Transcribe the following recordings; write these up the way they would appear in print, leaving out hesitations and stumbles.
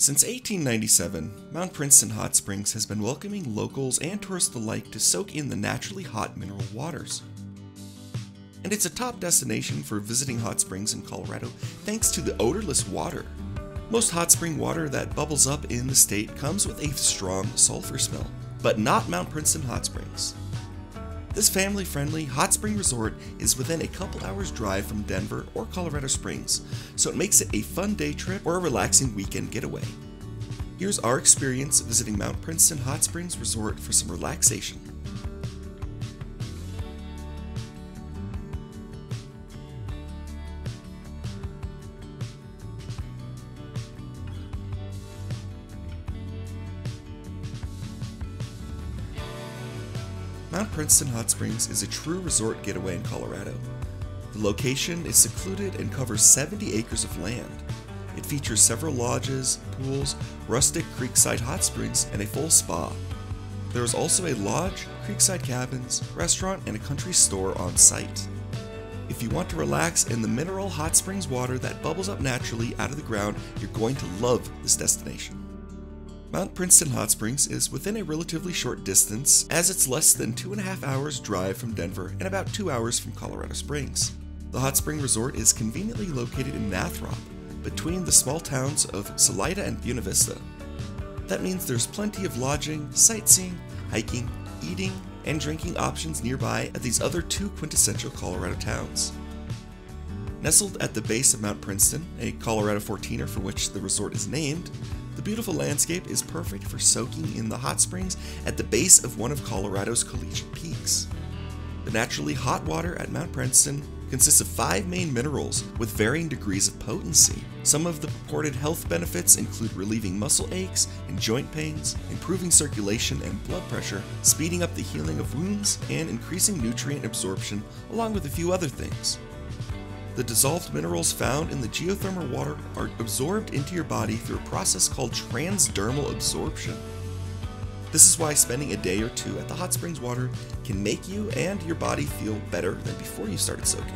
Since 1897, Mount Princeton Hot Springs has been welcoming locals and tourists alike to soak in the naturally hot mineral waters. And it's a top destination for visiting hot springs in Colorado thanks to the odorless water. Most hot spring water that bubbles up in the state comes with a strong sulfur smell, but not Mount Princeton Hot Springs. This family-friendly hot spring resort is within a couple hours drive from Denver or Colorado Springs, so it makes it a fun day trip or a relaxing weekend getaway. Here's our experience visiting Mount Princeton Hot Springs Resort for some relaxation. Mount Princeton Hot Springs is a true resort getaway in Colorado. The location is secluded and covers 70 acres of land. It features several lodges, pools, rustic creekside hot springs, and a full spa. There is also a lodge, creekside cabins, restaurant, and a country store on site. If you want to relax in the mineral hot springs water that bubbles up naturally out of the ground, you're going to love this destination. Mount Princeton Hot Springs is within a relatively short distance, as it's less than 2.5 hours drive from Denver and about 2 hours from Colorado Springs. The hot spring resort is conveniently located in Nathrop, between the small towns of Salida and Buena Vista. That means there's plenty of lodging, sightseeing, hiking, eating, and drinking options nearby at these other two quintessential Colorado towns. Nestled at the base of Mount Princeton, a Colorado 14er for which the resort is named, the beautiful landscape is perfect for soaking in the hot springs at the base of one of Colorado's collegiate peaks. The naturally hot water at Mount Princeton consists of 5 main minerals with varying degrees of potency. Some of the purported health benefits include relieving muscle aches and joint pains, improving circulation and blood pressure, speeding up the healing of wounds, and increasing nutrient absorption, along with a few other things. The dissolved minerals found in the geothermal water are absorbed into your body through a process called transdermal absorption. This is why spending a day or two at the hot springs water can make you and your body feel better than before you started soaking.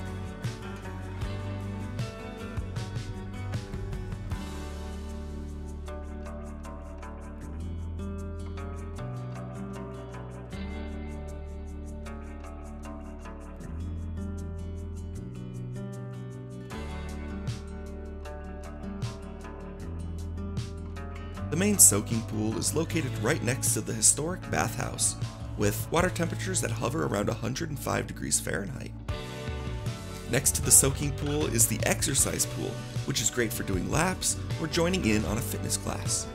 The main soaking pool is located right next to the historic bathhouse, with water temperatures that hover around 105 degrees Fahrenheit. Next to the soaking pool is the exercise pool, which is great for doing laps or joining in on a fitness class.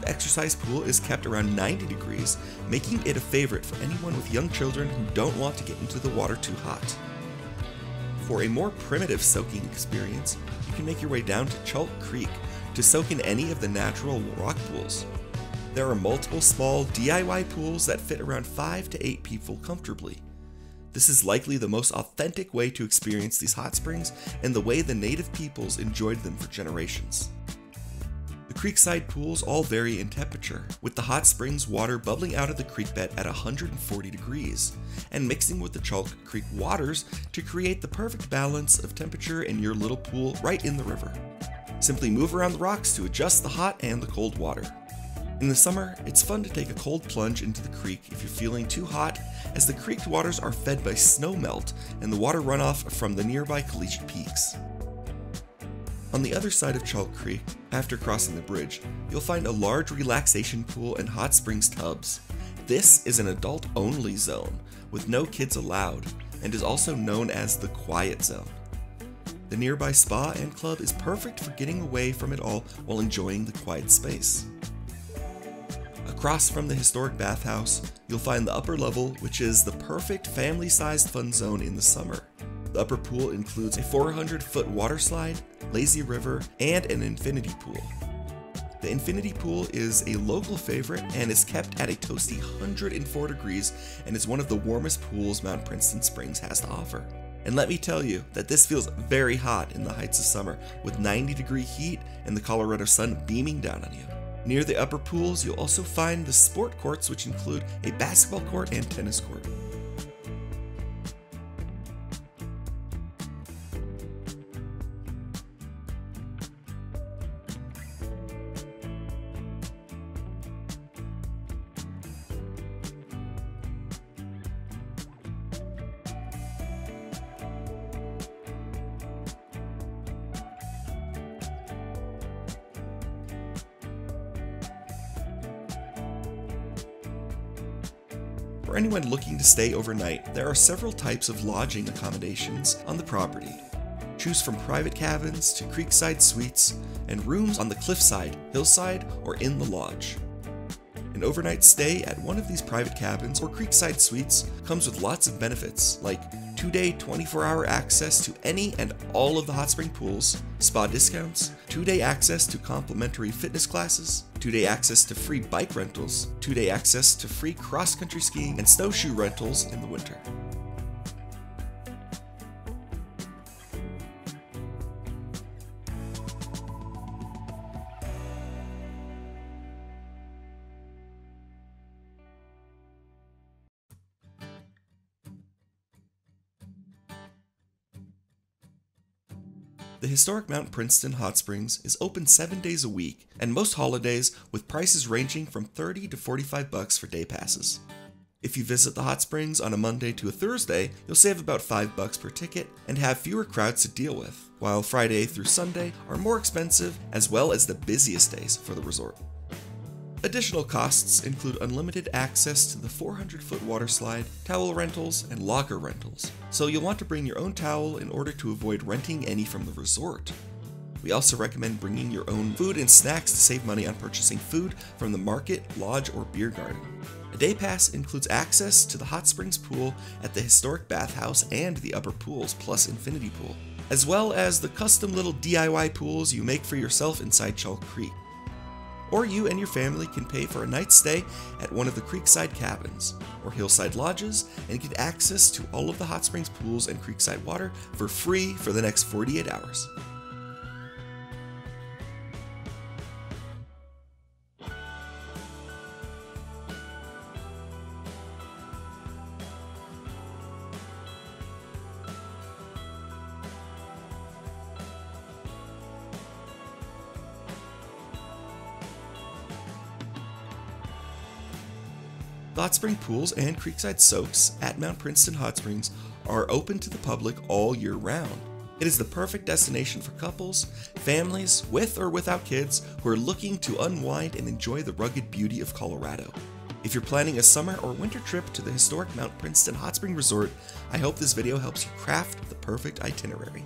The exercise pool is kept around 90 degrees, making it a favorite for anyone with young children who don't want to get into the water too hot. For a more primitive soaking experience, you can make your way down to Chalk Creek to soak in any of the natural rock pools. There are multiple small DIY pools that fit around 5 to 8 people comfortably. This is likely the most authentic way to experience these hot springs and the way the native peoples enjoyed them for generations. The creekside pools all vary in temperature, with the hot springs water bubbling out of the creek bed at 140 degrees, and mixing with the Chalk Creek waters to create the perfect balance of temperature in your little pool right in the river. Simply move around the rocks to adjust the hot and the cold water. In the summer, it's fun to take a cold plunge into the creek if you're feeling too hot, as the creek waters are fed by snow melt and the water runoff from the nearby collegiate peaks. On the other side of Chalk Creek, after crossing the bridge, you'll find a large relaxation pool and hot springs tubs. This is an adult-only zone, with no kids allowed, and is also known as the Quiet Zone. The nearby spa and club is perfect for getting away from it all while enjoying the quiet space. Across from the historic bathhouse, you'll find the upper level, which is the perfect family-sized fun zone in the summer. The upper pool includes a 400-foot water slide, lazy river, and an infinity pool. The infinity pool is a local favorite and is kept at a toasty 104 degrees and is one of the warmest pools Mount Princeton Springs has to offer. And let me tell you that this feels very hot in the heights of summer, with 90-degree heat and the Colorado sun beaming down on you. Near the upper pools, you'll also find the sport courts, which include a basketball court and tennis court. For anyone looking to stay overnight, there are several types of lodging accommodations on the property. Choose from private cabins to creekside suites and rooms on the cliffside, hillside, or in the lodge. An overnight stay at one of these private cabins or creekside suites comes with lots of benefits, like 2-day 24-hour access to any and all of the hot spring pools, spa discounts, 2-day access to complimentary fitness classes, 2-day access to free bike rentals, 2-day access to free cross-country skiing and snowshoe rentals in the winter. The historic Mount Princeton Hot Springs is open 7 days a week, and most holidays with prices ranging from $30 to $45 for day passes. If you visit the hot springs on a Monday to a Thursday, you'll save about $5 per ticket and have fewer crowds to deal with, while Friday through Sunday are more expensive as well as the busiest days for the resort. Additional costs include unlimited access to the 400-foot water slide, towel rentals, and locker rentals, so you'll want to bring your own towel in order to avoid renting any from the resort. We also recommend bringing your own food and snacks to save money on purchasing food from the market, lodge, or beer garden. A day pass includes access to the hot springs pool at the historic bathhouse and the upper pools plus infinity pool, as well as the custom little DIY pools you make for yourself inside Chalk Creek. Or you and your family can pay for a night's stay at one of the creekside cabins or hillside lodges and get access to all of the hot springs pools and creekside water for free for the next 48 hours. The hot spring pools and creekside soaks at Mount Princeton Hot Springs are open to the public all year round. It is the perfect destination for couples, families with or without kids who are looking to unwind and enjoy the rugged beauty of Colorado. If you're planning a summer or winter trip to the historic Mount Princeton Hot Spring Resort, I hope this video helps you craft the perfect itinerary.